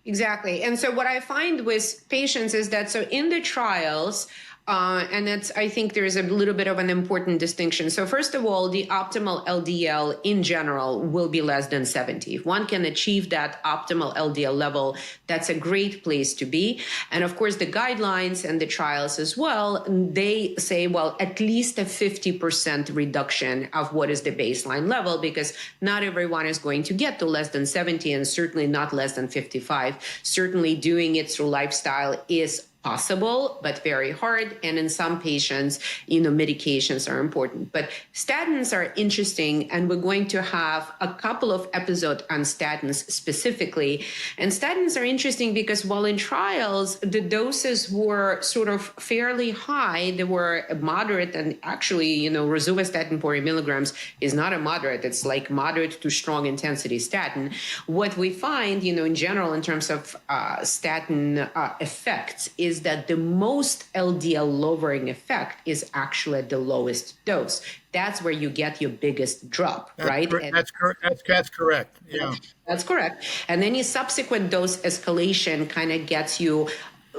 Exactly. And so what I find with patients is that, so in the trials, and I think there's a little bit of an important distinction. So first of all, the optimal LDL in general will be less than 70. If one can achieve that optimal LDL level, that's a great place to be. And of course, the guidelines and the trials as well, they say, well, at least a 50% reduction of what is the baseline level, because not everyone is going to get to less than 70 and certainly not less than 55. Certainly doing it through lifestyle is possible, but very hard. And in some patients, medications are important. But statins are interesting, and we're going to have a couple of episodes on statins specifically. And statins are interesting because while in trials, the doses were sort of fairly high, they were moderate, and actually, rosuvastatin 40 milligrams is not a moderate, it's like moderate to strong intensity statin. What we find, in general, in terms of statin effects, is that the most LDL lowering effect is actually at the lowest dose. That's where you get your biggest drop, right? That's correct. That's correct. Yeah. That's correct. And any subsequent dose escalation kind of gets you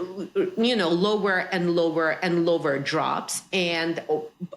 lower and lower and lower drops, and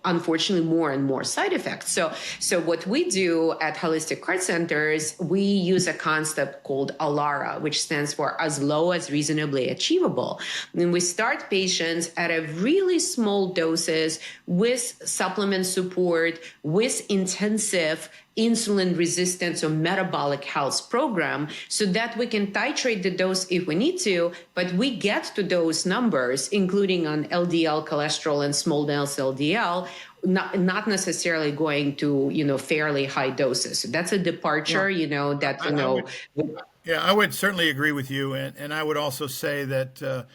unfortunately more and more side effects. So what we do at Holistic Heart Centers, we use a concept called ALARA, which stands for as low as reasonably achievable. And we start patients at a really small doses with supplement support, with intensive insulin resistance or metabolic health program, so that we can titrate the dose if we need to, but we get to those numbers, including on LDL cholesterol and small dense LDL, not necessarily going to, fairly high doses. So that's a departure, I would certainly agree with you. And I would also say that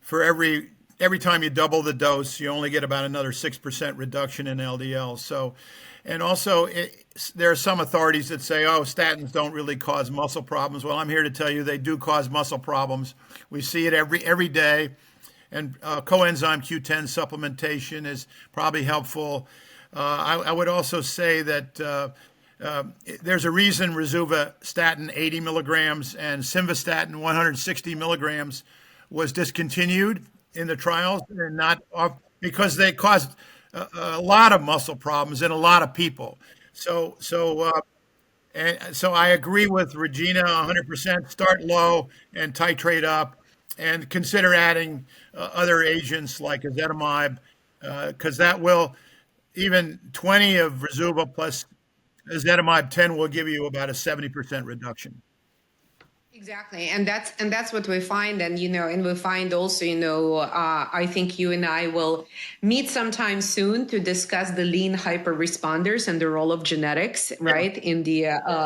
for every time you double the dose, you only get about another 6% reduction in LDL. So, and also there are some authorities that say, oh, statins don't really cause muscle problems. Well, I'm here to tell you they do cause muscle problems. We see it every day. And coenzyme Q10 supplementation is probably helpful. I would also say that there's a reason rosuvastatin 80 milligrams and simvastatin 160 milligrams was discontinued in the trials, and not because they caused a lot of muscle problems in a lot of people. So I agree with Regina 100%. Start low and titrate up, and consider adding other agents like ezetimibe, because that will, even 20 of Rosuva plus ezetimibe 10 will give you about a 70% reduction. Exactly. And that's what we find. And, and we find also, I think you and I will meet sometime soon to discuss the lean hyper-responders and the role of genetics, right, in the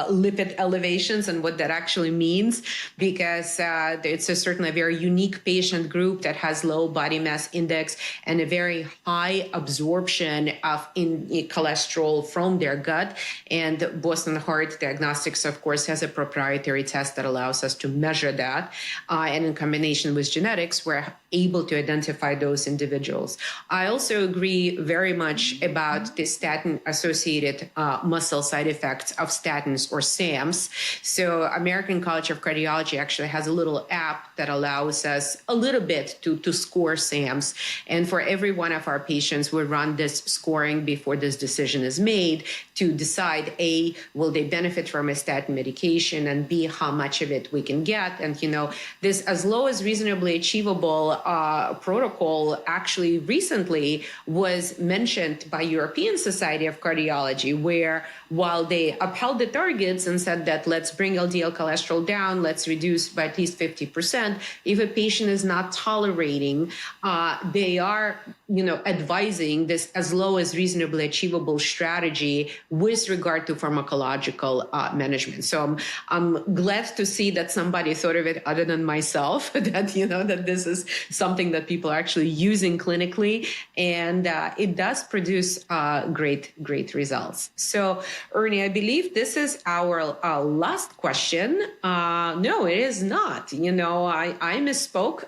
lipid elevations and what that actually means, because it's certainly a very unique patient group that has low body mass index and a very high absorption of cholesterol from their gut. And Boston Heart Diagnostics, of course, has a proprietary test that allows us to measure that. And in combination with genetics, we're able to identify those individuals. I also agree very much about the statin-associated muscle side effects of statins or SAMs. So American College of Cardiology actually has a little app that allows us a little bit to score SAMs. And for every one of our patients, we run this scoring before this decision is made to decide, A, will they benefit from a statin medication, and B, how much of it we can get. And, this as low as reasonably achievable protocol actually recently was mentioned by European Society of Cardiology, where while they upheld the targets and said that let's bring LDL cholesterol down, let's reduce by at least 50%, if a patient is not tolerating, they are advising this as low as reasonably achievable strategy with regard to pharmacological management. So I'm glad to see that somebody thought of it other than myself, that, that this is something that people are actually using clinically, and it does produce great results. So Ernie, I believe this is our last question. No, it is not. I misspoke.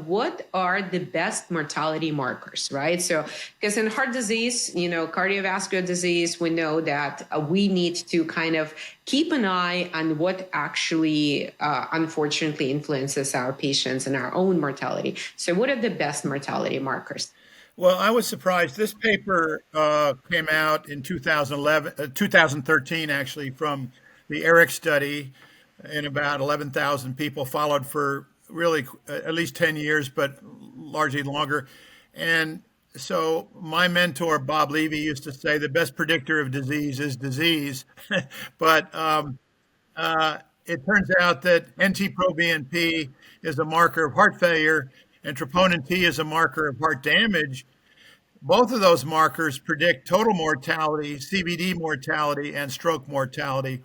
What are the best mortality markers, right? So, because in heart disease, cardiovascular disease, we know that we need to kind of keep an eye on what actually, unfortunately, influences our patients and our own mortality. So what are the best mortality markers? Well, I was surprised. This paper came out in 2013, actually, from the ERIC study, in about 11,000 people followed for really at least 10 years, but largely longer. And so my mentor, Bob Levy, used to say the best predictor of disease is disease. But it turns out that NT-proBNP is a marker of heart failure and troponin T is a marker of heart damage. Both of those markers predict total mortality, CVD mortality, and stroke mortality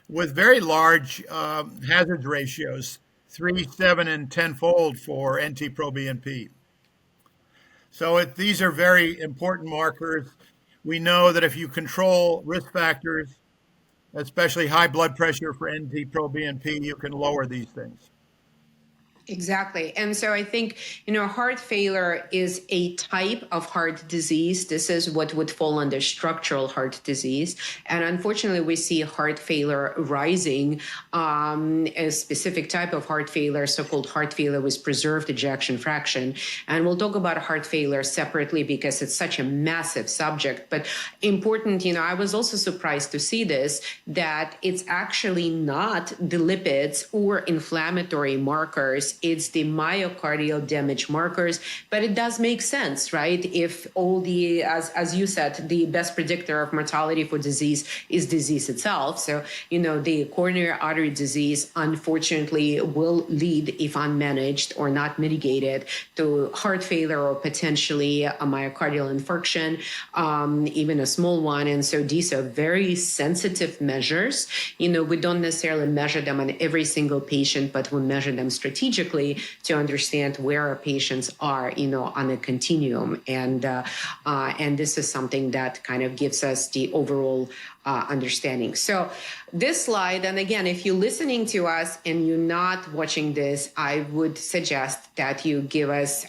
with very large hazard ratios, 3, 7, and 10-fold for NT-proBNP. So these are very important markers. We know that if you control risk factors, especially high blood pressure for NT-proBNP, you can lower these things. Exactly. And so I think, heart failure is a type of heart disease. This is what would fall under structural heart disease. And unfortunately, we see heart failure rising, a specific type of heart failure, so-called heart failure with preserved ejection fraction. And we'll talk about heart failure separately because it's such a massive subject. But important, I was also surprised to see this, that it's actually not the lipids or inflammatory markers. It's the myocardial damage markers, but it does make sense, right? If all the, as you said, the best predictor of mortality for disease is disease itself. So, the coronary artery disease, unfortunately, will lead, if unmanaged or not mitigated, to heart failure or potentially a myocardial infarction, even a small one. And so these are very sensitive measures. We don't necessarily measure them on every single patient, but we measure them strategically to understand where our patients are, on a continuum. And this is something that kind of gives us the overall understanding. So this slide, and again, if you're listening to us and you're not watching this, I would suggest that you give us,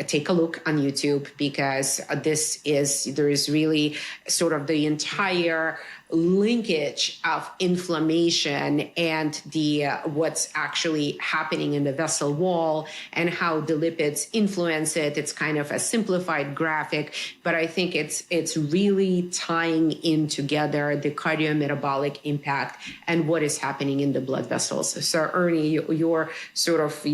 take a look on YouTube, because there is really sort of the entire linkage of inflammation and the what's actually happening in the vessel wall and how the lipids influence it. It's kind of a simplified graphic, but I think it's really tying in together the cardiometabolic impact and what is happening in the blood vessels. So Ernie, you're sort of,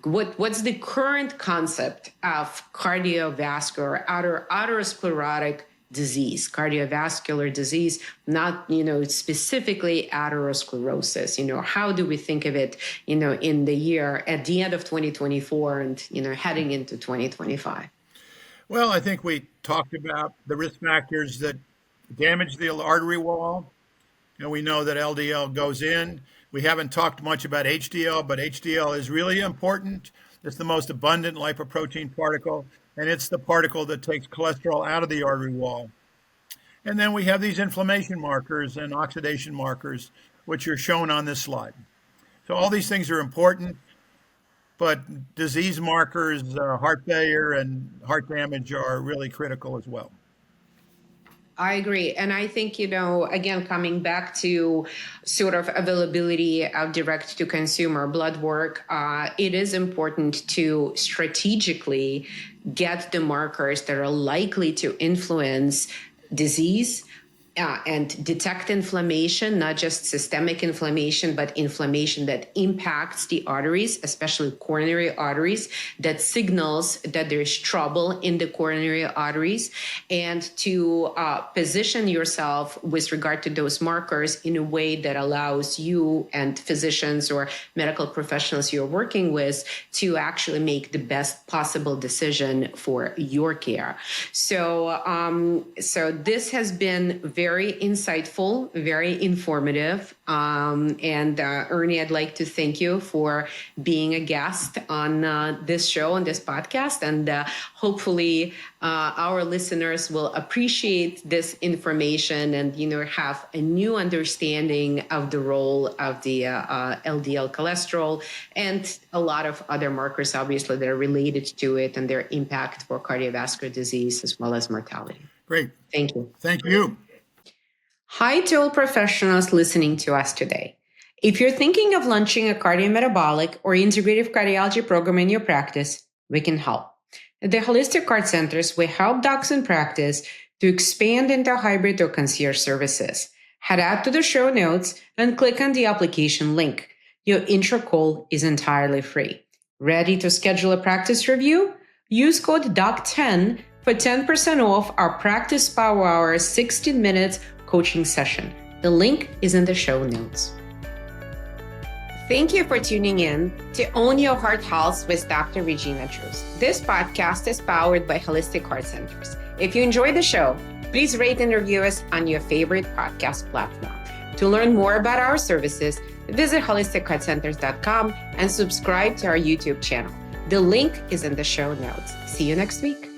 what's the current concept of cardiovascular, atherosclerotic disease, cardiovascular disease, not, specifically atherosclerosis. How do we think of it, in the year at the end of 2024 and, heading into 2025? Well, I think we talked about the risk factors that damage the artery wall. And we know that LDL goes in. We haven't talked much about HDL, but HDL is really important. It's the most abundant lipoprotein particle, and it's the particle that takes cholesterol out of the artery wall. And then we have these inflammation markers and oxidation markers, which are shown on this slide. So all these things are important, but disease markers, heart failure and heart damage are really critical as well. I agree. And I think, again, coming back to sort of availability of direct to consumer blood work, it is important to strategically get the markers that are likely to influence disease and detect inflammation, not just systemic inflammation, but inflammation that impacts the arteries, especially coronary arteries, that signals that there's trouble in the coronary arteries, and to position yourself with regard to those markers in a way that allows you and physicians or medical professionals you're working with to actually make the best possible decision for your care. So this has been very insightful, very informative. And Ernie, I'd like to thank you for being a guest on this show, on this podcast. And hopefully our listeners will appreciate this information and, have a new understanding of the role of the LDL cholesterol and a lot of other markers, obviously, that are related to it and their impact for cardiovascular disease as well as mortality. Great. Thank you. Thank you. Hi to all professionals listening to us today. If you're thinking of launching a cardiometabolic or integrative cardiology program in your practice, we can help. At the Holistic Heart Centers, we help docs in practice to expand into hybrid or concierge services. Head out to the show notes and click on the application link. Your intro call is entirely free. Ready to schedule a practice review? Use code DOC10 for 10% off our Practice Power Hour 16 minutes coaching session. The link is in the show notes. Thank you for tuning in to Own Your Heart Health with Dr. Regina Druz. This podcast is powered by Holistic Heart Centers. If you enjoy the show, please rate and review us on your favorite podcast platform. To learn more about our services, visit holisticheartcenters.com and subscribe to our YouTube channel. The link is in the show notes. See you next week.